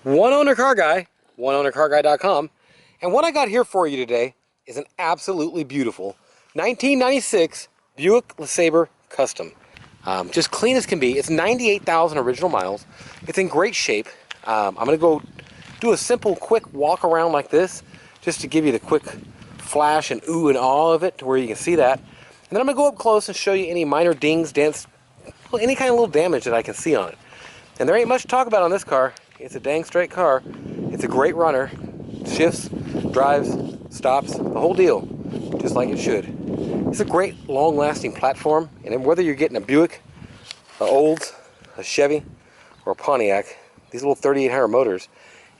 One owner car guy, oneownercarguy.com, and what I got here for you today is an absolutely beautiful 1996 Buick LeSabre Custom. Just clean as can be. It's 98,000 original miles. It's in great shape. I'm going to go do a simple quick walk around like this just to give you the quick flash and ooh and awe of it to where you can see that. And then I'm going to go up close and show you any minor dings, dents, any kind of little damage that I can see on it. And there ain't much to talk about on this car. It's a dang straight car. It's a great runner. Shifts, drives, stops, the whole deal, just like it should. It's a great long-lasting platform, and whether you're getting a Buick, a Olds, a Chevy, or a Pontiac, these little 3800 motors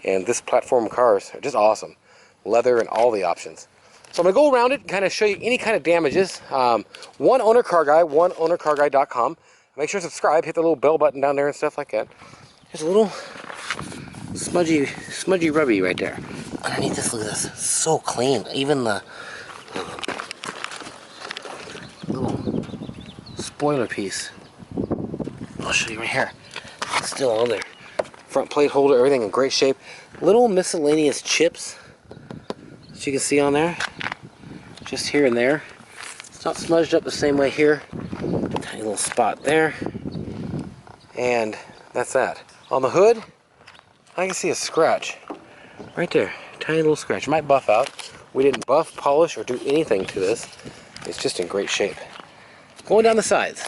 and this platform cars are just awesome. Leather and all the options. So I'm going to go around it and kind of show you any kind of damages. One owner car guy, oneownercarguy.com. Make sure to subscribe, hit the little bell button down there and stuff like that. There's a little smudgy rubby right there. Underneath this, look at this. So clean. Even the little spoiler piece. I'll show you right here. It's still on there. Front plate holder, everything in great shape. Little miscellaneous chips that you can see on there. Just here and there. It's not smudged up the same way here. Tiny little spot there. And that's that. On the hood, I can see a scratch. Right there. Tiny little scratch. It might buff out. We didn't buff, polish, or do anything to this. It's just in great shape. Going down the sides.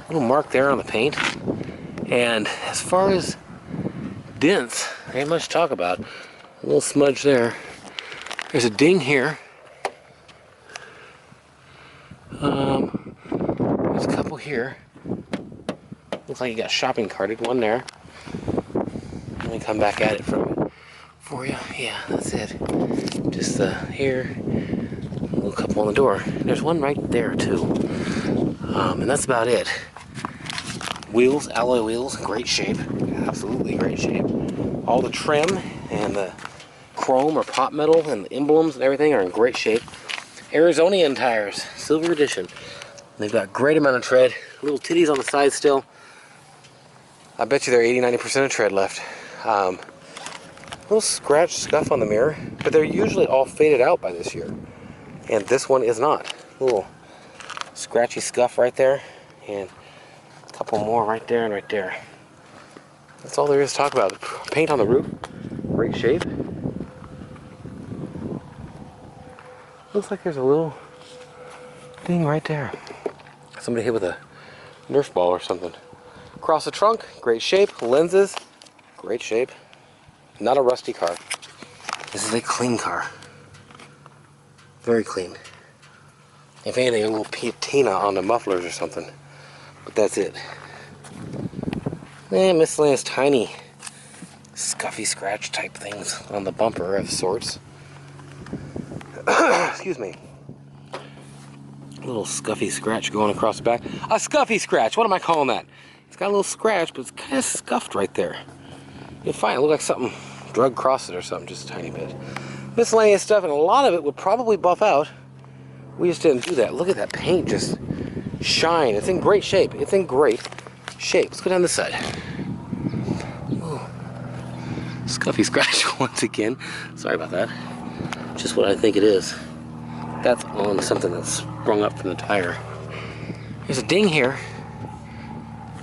Little mark there on the paint. And as far as dents, ain't much to talk about. A little smudge there. There's a ding here. There's a couple here. Looks like you got shopping carted. One there. Let me come back at it for you. Yeah, that's it. Just here. A little couple on the door. There's one right there too. And that's about it. Wheels, alloy wheels, great shape. Absolutely great shape. All the trim and the chrome or pot metal and the emblems and everything are in great shape. Arizonian tires, silver edition. They've got great amount of tread. Little titties on the side still. I bet you they're 80-90% of tread left. Little scratch, scuff on the mirror, but they're usually all faded out by this year. And this one is not. Little scratchy scuff right there, and a couple more right there and right there. That's all there is to talk about. Paint on the roof, great shape. Looks like there's a little thing right there. Somebody hit with a Nerf ball or something. Across the trunk, great shape. Lenses, great shape. Not a rusty car. This is a clean car. Very clean. If anything, a little patina on the mufflers or something. But that's it. And miscellaneous tiny scuffy scratch type things on the bumper of sorts. Excuse me. A little scuffy scratch going across the back. A scuffy scratch, what am I calling that? It's got a little scratch, but it's kind of scuffed right there. You'll find it look like something drug across it or something, just a tiny bit. Miscellaneous stuff, and a lot of it would probably buff out. We just didn't do that. Look at that paint just shine. It's in great shape. It's in great shape. Let's go down this side. Ooh. Scuffy scratch once again. Sorry about that. Just what I think it is. That's on something that's sprung up from the tire. There's a ding here.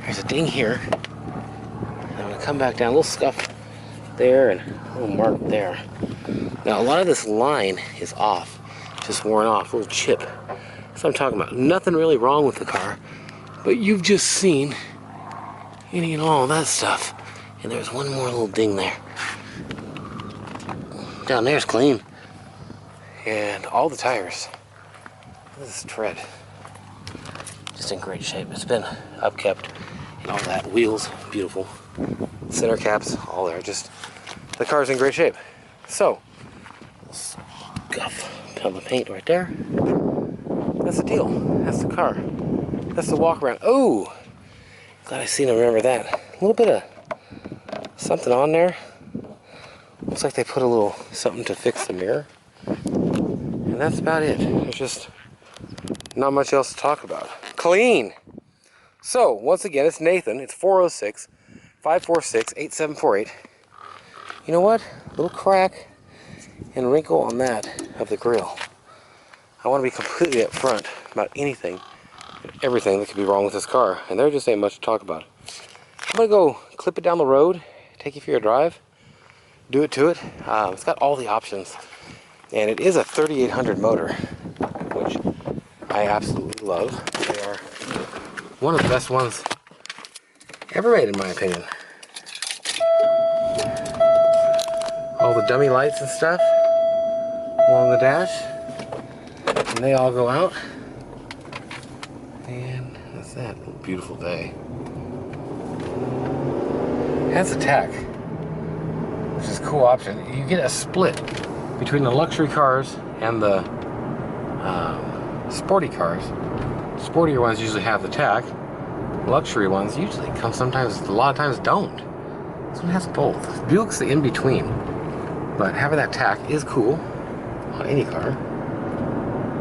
There's a ding here. I'm going to come back down. A little scuff there and a little mark there. Now a lot of this line is off. Just worn off. A little chip. That's what I'm talking about. Nothing really wrong with the car. But you've just seen any and all that stuff. And there's one more little ding there. Down there's clean. And all the tires. This is tread. Just in great shape. It's been upkept and all that. Wheels, beautiful. Center caps, all there. Just the car's in great shape. So, scuff on the paint right there. That's the deal. That's the car. That's the walk around. Oh, glad I seen and remember that. A little bit of something on there. Looks like they put a little something to fix the mirror. And that's about it. There's just not much else to talk about. Clean. So, once again, it's Nathan. It's 406 546-8748. You know what? Little crack and wrinkle on that of the grill. I want to be completely upfront about anything and everything that could be wrong with this car, and there just ain't much to talk about. I'm gonna go clip it down the road, take you for a drive, do it to it. It's got all the options, and it is a 3800 motor, which I absolutely love. They are one of the best ones ever made, in my opinion. All the dummy lights and stuff along the dash, and they all go out. And that's that. Beautiful day. Has a tach, which is a cool option. You get a split between the luxury cars and the sporty cars. Sportier ones usually have the tach. Luxury ones usually come sometimes, a lot of times don't. This one has both. Buick's the in-between, but having that tach is cool on any car.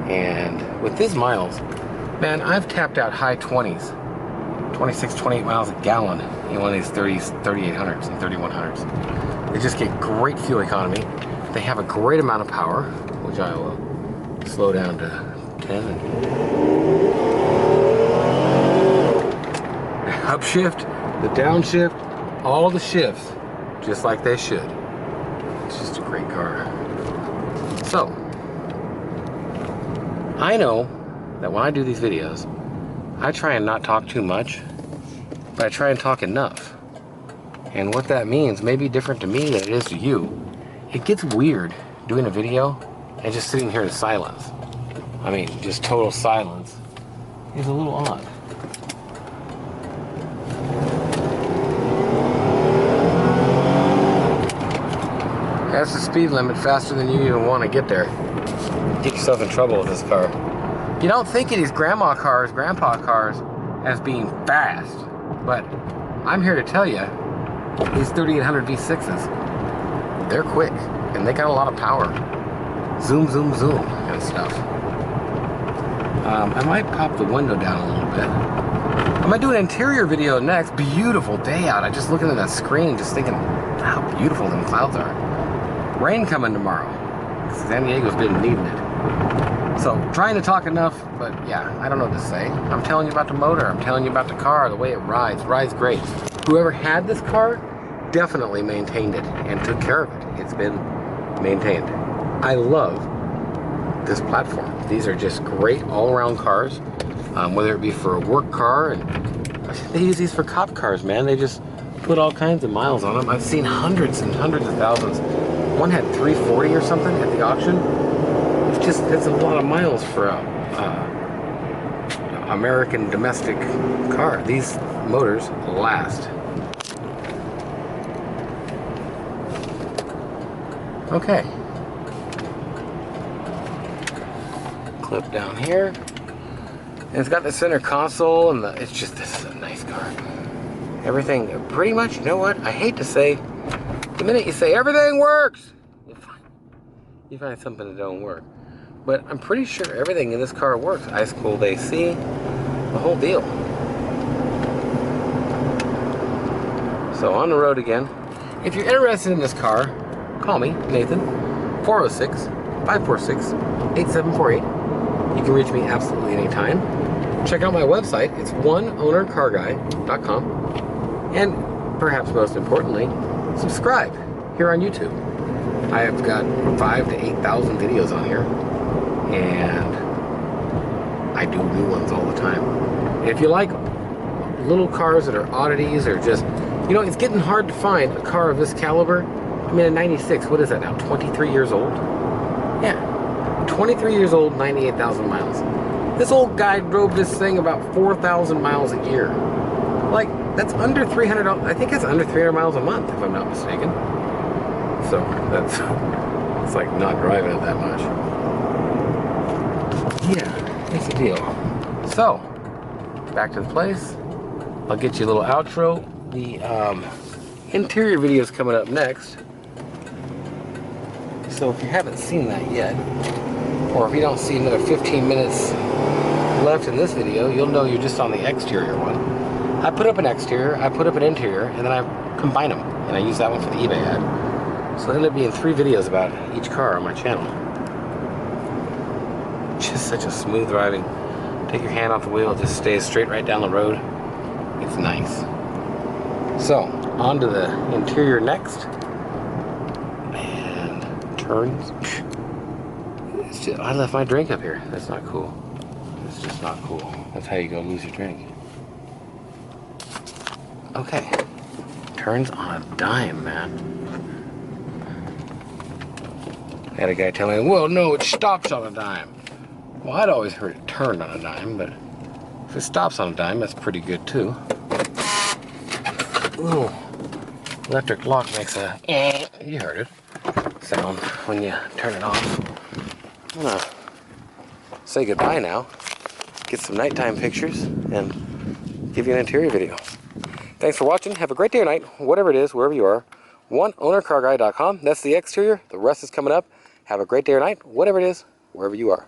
And with these miles, man, I've tapped out high 20s, 26, 28 miles a gallon in one of these 3800s and 3100s. They just get great fuel economy. They have a great amount of power, which I will slow down to 10. The upshift, the downshift, all the shifts, just like they should. It's just a great car. So, I know that when I do these videos, I try and not talk too much, but I try and talk enough. And what that means may be different to me than it is to you. It gets weird doing a video and just sitting here in silence. I mean, just total silence is a little odd. That's the speed limit, faster than you even want to get there. Get yourself in trouble with this car. You don't think of these grandma cars, grandpa cars, as being fast, but I'm here to tell you, these 3800 V6s, they're quick, and they got a lot of power. Zoom, zoom, zoom, and stuff. I might pop the window down a little bit. I might do an interior video next. Beautiful day out. I just looking at that screen, just thinking how beautiful them clouds are. Rain coming tomorrow. San Diego's been needing it. So, trying to talk enough, but yeah, I don't know what to say. I'm telling you about the motor, I'm telling you about the car, the way it rides. Rides great. Whoever had this car definitely maintained it and took care of it. It's been maintained. I love this platform. These are just great all-around cars, whether it be for a work car, and they use these for cop cars, man. They just put all kinds of miles on them. I've seen hundreds and hundreds of thousands. One had 340 or something at the auction. It's a lot of miles for a American domestic car. These motors last. Okay. Clip down here. And it's got the center console, and this is a nice car. Everything, pretty much, you know what? I hate to say, the minute you say everything works, you find something that don't work. But I'm pretty sure everything in this car works. Ice cold AC, the whole deal. So on the road again. If you're interested in this car, call me, Nathan, 406-546-8748. You can reach me absolutely anytime. Check out my website. It's oneownercarguy.com. And perhaps most importantly, subscribe here on YouTube. I have got 5,000 to 8,000 videos on here, and I do new ones all the time. If you like little cars that are oddities, or just, you know, it's getting hard to find a car of this caliber. I mean, a 96, what is that now, 23 years old? Yeah, 23 years old, 98,000 miles. This old guy drove this thing about 4,000 miles a year. Like, that's under 300, I think that's under 300 miles a month, if I'm not mistaken. So, it's like not driving it that much. Yeah, it's a deal. So, back to the place. I'll get you a little outro. The interior video is coming up next. So if you haven't seen that yet, or if you don't see another 15 minutes left in this video, you'll know you're just on the exterior one. I put up an exterior, I put up an interior, and then I combine them. And I use that one for the eBay ad. So there will be 3 videos about each car on my channel. Just such a smooth driving. Take your hand off the wheel, it just stays straight right down the road. It's nice. So, on to the interior next. And turns. It's just, I left my drink up here. That's not cool. It's just not cool. That's how you go lose your drink. Okay. Turns on a dime, man. I had a guy tell me, well, no, it stops on a dime. Well, I'd always heard it turned on a dime, but if it stops on a dime, that's pretty good too. Ooh, electric lock makes a, you heard it, sound when you turn it off. I'm gonna say goodbye now, get some nighttime pictures, and give you an interior video. Thanks for watching. Have a great day or night, whatever it is, wherever you are. OneOwnerCarGuy.com. That's the exterior. The rest is coming up. Have a great day or night, whatever it is, wherever you are.